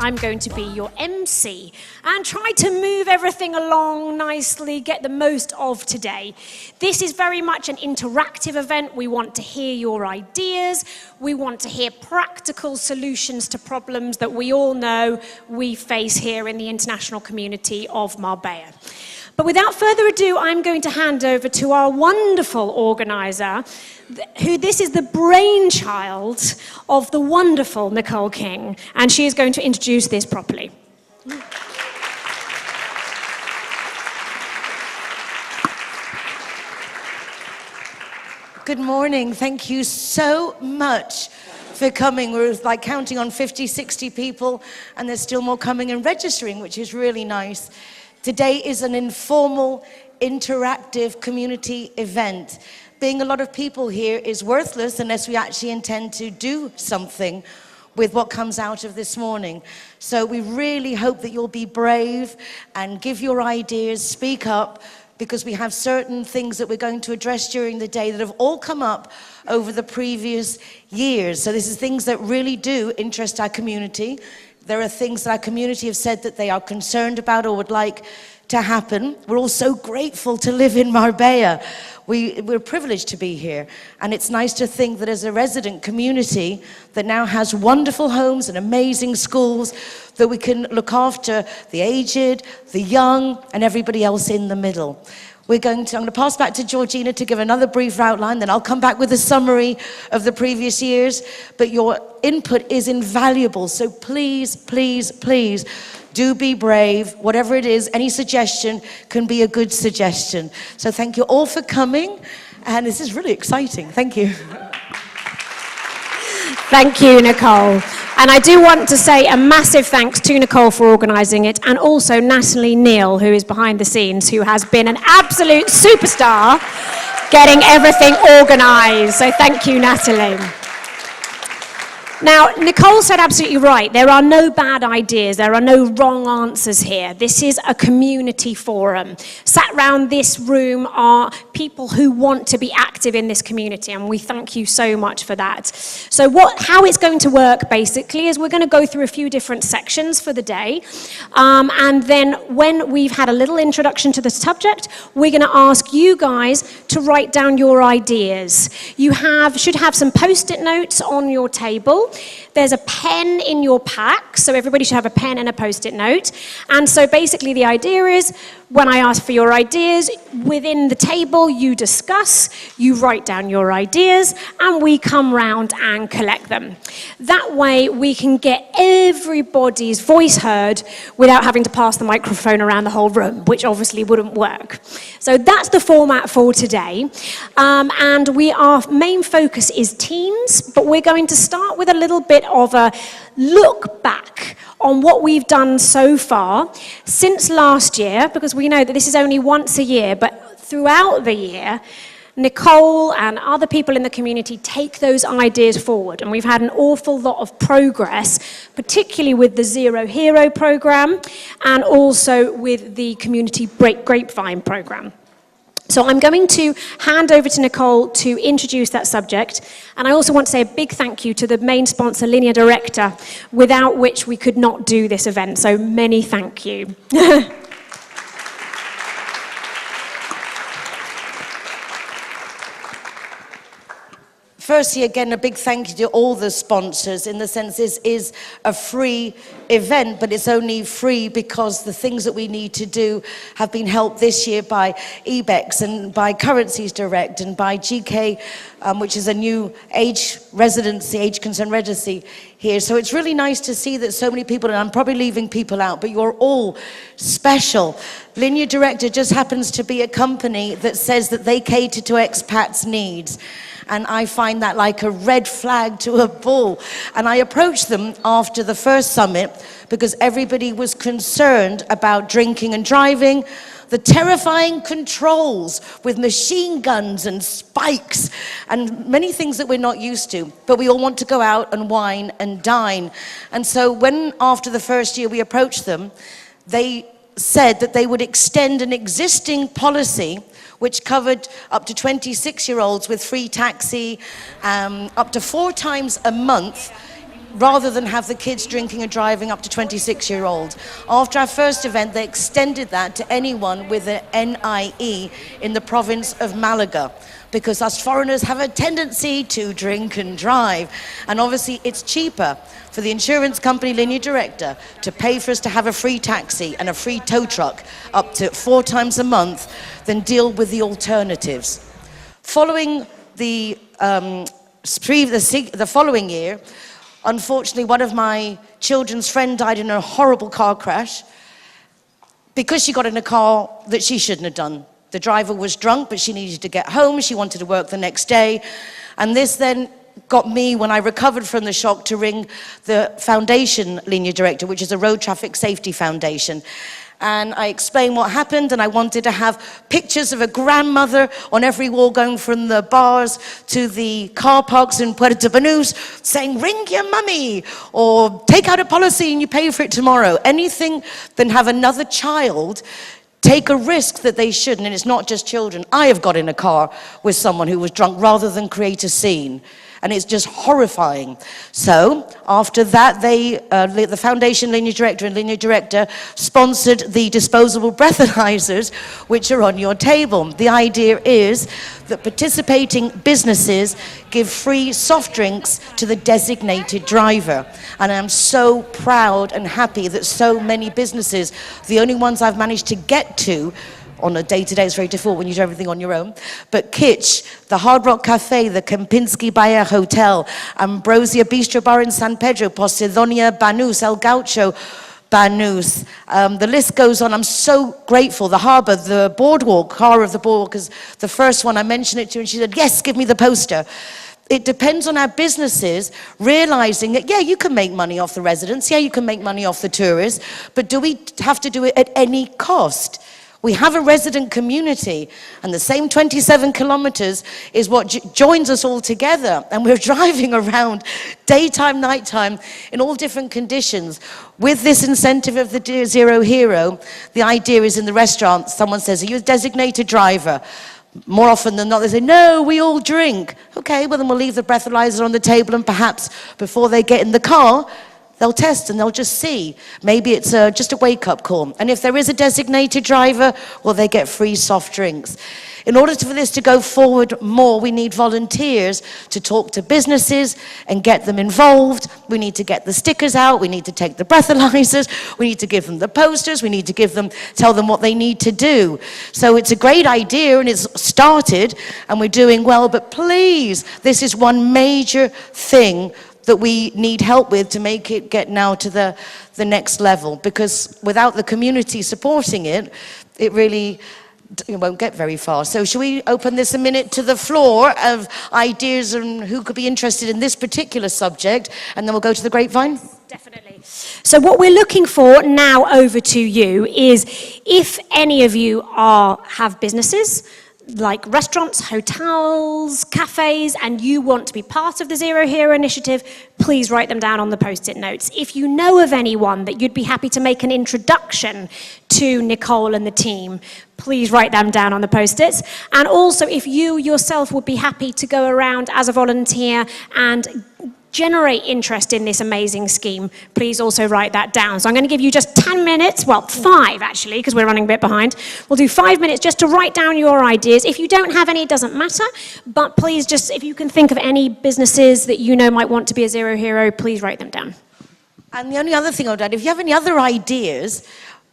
I'm going to be your MC and try to move everything along nicely, get the most of today. This is very much an interactive event. We want to hear your ideas. We want to hear practical solutions to problems that we all know we face here in the international community of Marbella. But without further ado, I'm going to hand over to our wonderful organizer, who this is the brainchild of the wonderful Nicole King, and she is going to introduce this properly. Good morning. Thank you so much for coming. We're like counting on 50, 60 people, and there's still more coming and registering, which is really nice. Today is an informal, interactive community event. Being a lot of people here is worthless unless we actually intend to do something with what comes out of this morning. So we really hope that you'll be brave and give your ideas, speak up, because we have certain things that we're going to address during the day that have all come up over the previous years. So this is things that really do interest our community. There are things that our community have said that they are concerned about or would like to happen. We're all so grateful to live in Marbella. We're privileged to be here. And it's nice to think that as a resident community that now has wonderful homes and amazing schools, that we can look after the aged, the young, and everybody else in the middle. I'm going to pass back to Georgina to give another brief outline, then I'll come back with a summary of the previous years. But your input is invaluable, so please, please, please do be brave. Whatever it is, any suggestion can be a good suggestion. So thank you all for coming, and this is really exciting. Thank you. Thank you, Nicole. And I do want to say a massive thanks to Nicole for organising it, and also Natalie Neal, who is behind the scenes, who has been an absolute superstar getting everything organised. So thank you, Natalie. Now, Nicole said absolutely right. There are no bad ideas. There are no wrong answers here. This is a community forum. Sat round this room are people who want to be active in this community, and we thank you so much for that. So how it's going to work, basically, is we're going to go through a few different sections for the day. And then when we've had a little introduction to the subject, we're going to ask you guys to write down your ideas. You should have some post-it notes on your table. There's a pen in your pack, so everybody should have a pen and a post-it note. And so basically the idea is, when I ask for your ideas, within the table you discuss, you write down your ideas, and we come round and collect them. That way we can get everybody's voice heard without having to pass the microphone around the whole room, which obviously wouldn't work. So that's the format for today. And our main focus is teens, but we're going to start with a little bit of a look back on what we've done so far since last year, because we know that this is only once a year, but throughout the year, Nicole and other people in the community take those ideas forward, and we've had an awful lot of progress, particularly with the Zerohero program and also with the community grapevine program. So I'm going to hand over to Nicole to introduce that subject, and I also want to say a big thank you to the main sponsor, Linear Director, without which we could not do this event, so many thank you. Firstly, again, a big thank you to all the sponsors, in the sense this is a free event, but it's only free because the things that we need to do have been helped this year by EBEX and by Currencies Direct and by GK, which is a new age concern residency here. So it's really nice to see that so many people, and I'm probably leaving people out, but you're all special. Linear Director just happens to be a company that says that they cater to expats' needs. And I find that like a red flag to a bull. And I approached them after the first summit because everybody was concerned about drinking and driving, the terrifying controls with machine guns and spikes and many things that we're not used to. But we all want to go out and wine and dine. And so when, after the first year, we approached them, they said that they would extend an existing policy which covered up to 26-year-olds with free taxi, up to 4 times a month rather than have the kids drinking and driving up to 26-year-old. After our first event, they extended that to anyone with an NIE in the province of Malaga, because us foreigners have a tendency to drink and drive. And obviously it's cheaper for the insurance company linear director to pay for us to have a free taxi and a free tow truck up to 4 times a month than deal with the alternatives. Following the following year, unfortunately, one of my children's friend died in a horrible car crash because she got in a car that she shouldn't have done. The driver was drunk, but she needed to get home. She wanted to work the next day. And this then got me, when I recovered from the shock, to ring the foundation linear director, which is a road traffic safety foundation. And I explained what happened, and I wanted to have pictures of a grandmother on every wall going from the bars to the car parks in Puerto Banús saying, ring your mummy, or take out a policy and you pay for it tomorrow. Anything than have another child take a risk that they shouldn't. And it's not just children. I have got in a car with someone who was drunk rather than create a scene. And it's just horrifying. So after that, the foundation linear director and linear director sponsored the disposable breathalyzers, which are on your table. The idea is that participating businesses give free soft drinks to the designated driver. And I'm so proud and happy that so many businesses, the only ones I've managed to get to on a day-to-day, it's very difficult when you do everything on your own, but Kitsch, the Hard Rock Cafe, the Kempinski Bahia Hotel, Ambrosia Bistro Bar in San Pedro, Posidonia Banús, El Gaucho Banús, the list goes on. I'm so grateful. The harbour, the boardwalk, Car of the Boardwalk, is the first one I mentioned it to, and she said, yes, give me the poster. It depends on our businesses realizing that, yeah, you can make money off the residents, yeah, you can make money off the tourists, but do we have to do it at any cost? We have a resident community, and the same 27 kilometers is what joins us all together. And we're driving around daytime, nighttime, in all different conditions. With this incentive of the Zerohero, the idea is in the restaurant, someone says, are you a designated driver? More often than not, they say, no, we all drink. Okay, well then we'll leave the breathalyzer on the table, and perhaps before they get in the car, they'll test and they'll just see. Maybe it's just a wake-up call. And if there is a designated driver, well, they get free soft drinks. In order for this to go forward more, we need volunteers to talk to businesses and get them involved. We need to get the stickers out. We need to take the breathalyzers. We need to give them the posters. We need to tell them what they need to do. So it's a great idea, and it's started, and we're doing well. But please, this is one major thing that we need help with to make it get now to the next level, because without the community supporting it, it really won't get very far. So shall we open this a minute to the floor of ideas and who could be interested in this particular subject, and then we'll go to the grapevine? Definitely. So what we're looking for now, over to you, is if any of you have businesses, like restaurants, hotels, cafes, and you want to be part of the Zerohero initiative, please write them down on the post-it notes. If you know of anyone that you'd be happy to make an introduction to Nicole and the team, please write them down on the post-its. And also, if you yourself would be happy to go around as a volunteer and generate interest in this amazing scheme, please also write that down. So I'm going to give you just 10 minutes, well, 5 actually, because we're running a bit behind. We'll do 5 minutes just to write down your ideas. If you don't have any, it doesn't matter, but please just, if you can think of any businesses that you know might want to be a Zerohero, please write them down. And the only other thing I would add, if you have any other ideas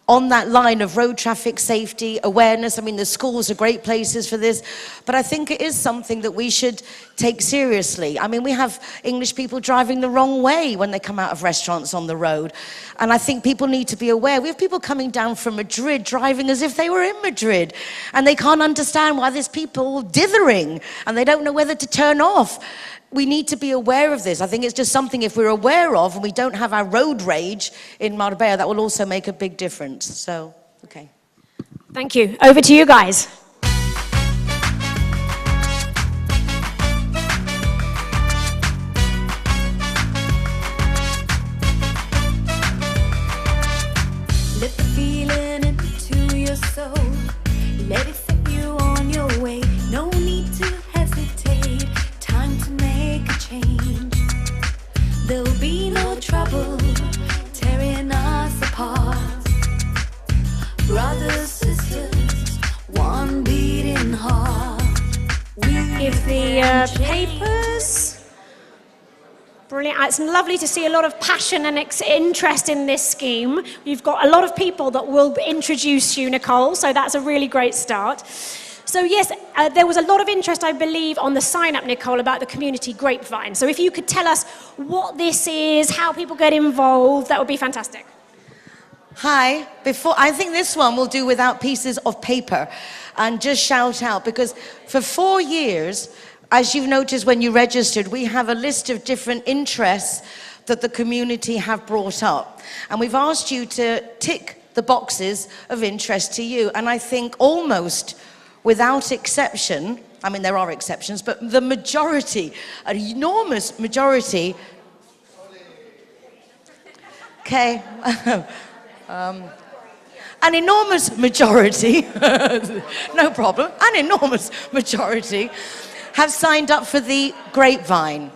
on that line of road traffic safety, awareness, I mean, the schools are great places for this, but I think it is something that we should take seriously. I mean, we have English people driving the wrong way when they come out of restaurants on the road, and I think people need to be aware. We have people coming down from Madrid driving as if they were in Madrid, and they can't understand why there's people dithering, and they don't know whether to turn off. We need to be aware of this. I think it's just something, if we're aware of and we don't have our road rage in Marbella, that will also make a big difference. So, okay. Thank you. Over to you guys. Let the feeling into your soul. Let it set you on your way. No need to hesitate. Time to make a change. There'll be no It's lovely to see a lot of passion and interest in this scheme. You've got a lot of people that will introduce you, Nicole, so that's a really great start. So yes, there was a lot of interest, I believe, on the sign-up, Nicole, about the community grapevine. So if you could tell us what this is, how people get involved, that would be fantastic. Hi, I think this one we'll do without pieces of paper and just shout out, because for 4 years, as you've noticed when you registered, we have a list of different interests that the community have brought up. And we've asked you to tick the boxes of interest to you. And I think almost without exception, I mean, there are exceptions, but the majority, an enormous majority, okay, an enormous majority, no problem, an enormous majority have signed up for the grapevine.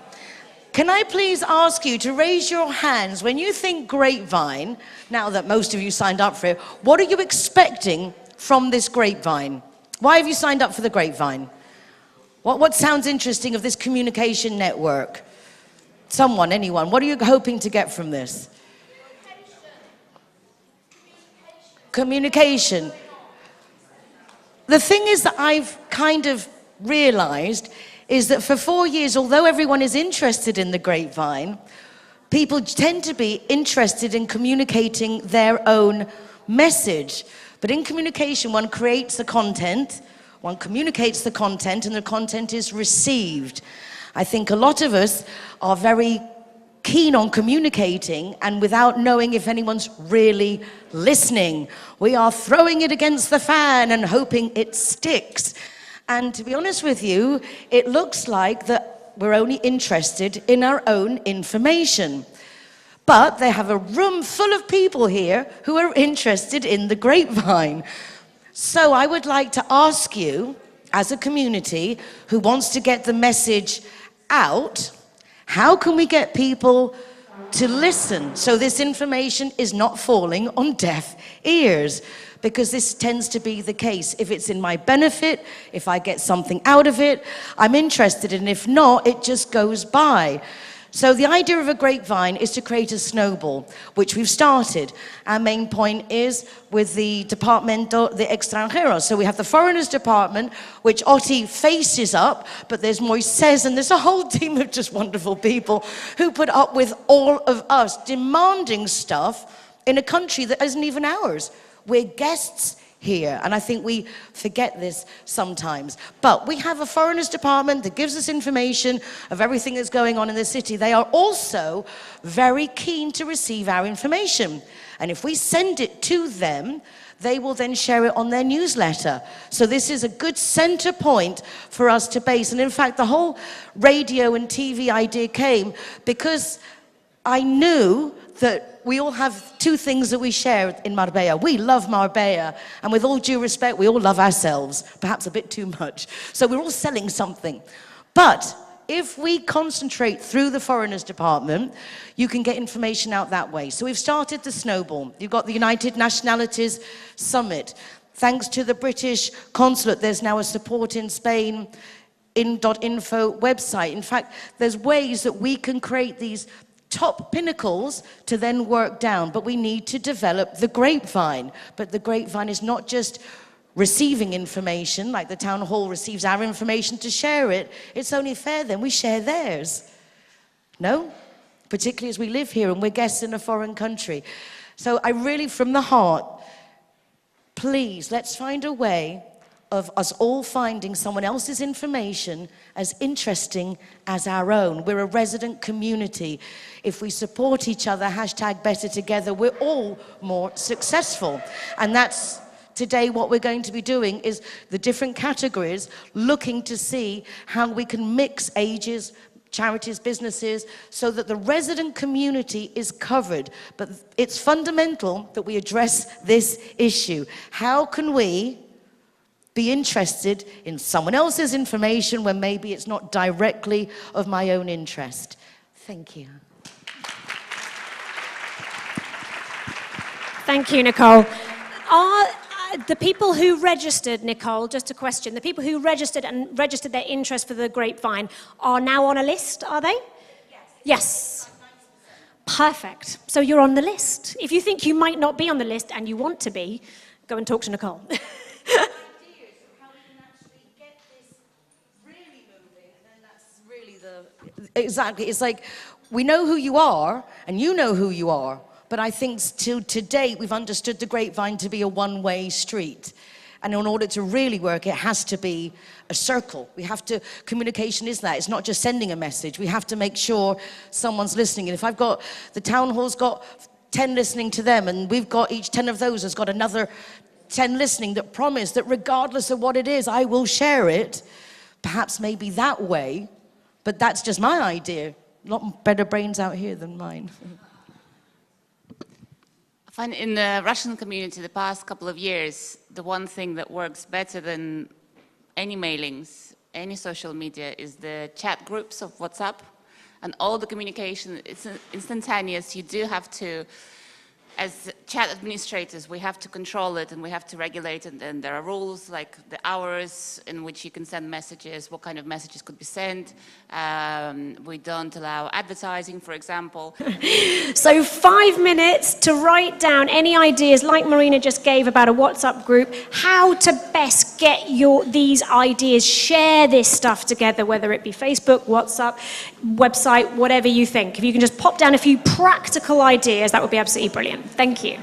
Can I please ask you to raise your hands when you think grapevine, now that most of you signed up for it, what are you expecting from this grapevine? Why have you signed up for the grapevine? What sounds interesting of this communication network? Someone, anyone, what are you hoping to get from this? Communication. The thing is that I've kind of realized is that for 4 years, although everyone is interested in the grapevine, people tend to be interested in communicating their own message. But in communication, one creates the content, one communicates the content, and the content is received. I think a lot of us are very keen on communicating, and without knowing if anyone's really listening, we are throwing it against the fan and hoping it sticks. And to be honest with you, it looks like that we're only interested in our own information. But they have a room full of people here who are interested in the grapevine. So I would like to ask you, as a community who wants to get the message out, how can we get people to listen so this information is not falling on deaf ears? Because this tends to be the case. If it's in my benefit, if I get something out of it, I'm interested, and if not, it just goes by. So the idea of a grapevine is to create a snowball, which we've started. Our main point is with the Departamento de Extranjeros. So we have the Foreigners Department, which Otti faces up, but there's Moises, and there's a whole team of just wonderful people who put up with all of us demanding stuff in a country that isn't even ours. We're guests here, and I think we forget this sometimes. But we have a Foreigners Department that gives us information of everything that's going on in the city. They are also very keen to receive our information. And if we send it to them, they will then share it on their newsletter. So this is a good center point for us to base. And in fact, the whole radio and TV idea came because I knew that we all have two things that we share in Marbella. We love Marbella, and with all due respect, we all love ourselves, perhaps a bit too much. So we're all selling something. But if we concentrate through the Foreigners Department, you can get information out that way. So we've started the snowball. You've got the United Nationalities Summit. Thanks to the British Consulate, there's now a support in Spain .info website. In fact, there's ways that we can create these top pinnacles to then work down, but we need to develop the grapevine. But the grapevine is not just receiving information, like the town hall receives our information to share it. It's only fair then we share theirs. No? Particularly as we live here and we're guests in a foreign country. So I really, from the heart, please, let's find a way of us all finding someone else's information as interesting as our own. We're a resident community. If we support each other, #BetterTogether, we're all more successful. And that's today what we're going to be doing, is the different categories, looking to see how we can mix ages, charities, businesses, so that the resident community is covered. But it's fundamental that we address this issue. How can we be interested in someone else's information when maybe it's not directly of my own interest? Thank you. Thank you, Nicole. Are the people who registered, Nicole, just a question, the people who registered their interest for the grapevine are now on a list, are they? Yes. Yes. Perfect. So you're on the list. If you think you might not be on the list and you want to be, go and talk to Nicole. Ideas of how we can actually get this really moving, and then that's really the... Exactly. It's like, we know who you are, and you know who you are, but I think till to date we've understood the grapevine to be a one-way street. And in order to really work, it has to be a circle. We have to, communication is that. It's not just sending a message. We have to make sure someone's listening. And if I've got, the town hall's got 10 listening to them, and we've got each 10 of those has got another 10 listening that promise that regardless of what it is, I will share it. Perhaps maybe that way, but that's just my idea. A lot better brains out here than mine. I find in the Russian community the past couple of years, the one thing that works better than any mailings, any social media, is the chat groups of WhatsApp. And all the communication, it's instantaneous. You do have to, as chat administrators, we have to control it and we have to regulate it. And there are rules like the hours in which you can send messages, what kind of messages could be sent. We don't allow advertising, for example. So 5 minutes to write down any ideas, like Marina just gave about a WhatsApp group, how to best get these ideas, share this stuff together, whether it be Facebook, WhatsApp, website, whatever you think. If you can just pop down a few practical ideas, that would be absolutely brilliant. Thank you.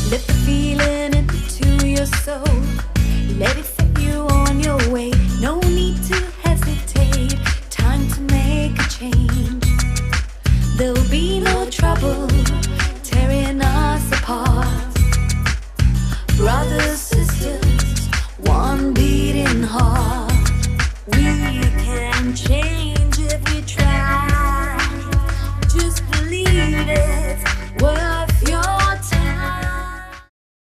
Let the feeling into your soul. Let it set you on your way. No need to hesitate. Time to make a change. There'll be no trouble tearing us apart. Brothers, sisters, one be